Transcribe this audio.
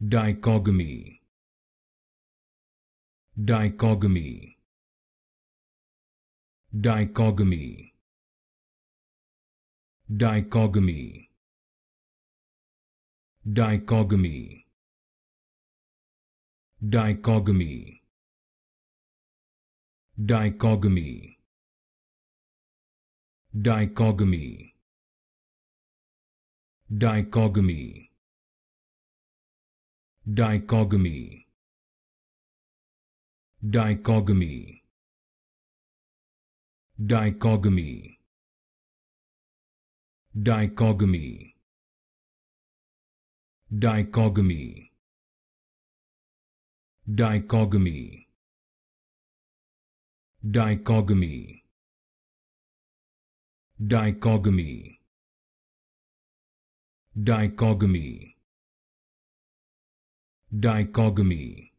Dichogamy. Dichogamy. Dichogamy. Dichogamy. Dichogamy. Dichogamy. Dichogamy. Dichogamy. Dichogamy. Dichogamy. Dichogamy. Dichogamy. Dichogamy. Dichogamy. Dichogamy. Dichogamy. Dichogamy. Dichogamy. Dichogamy.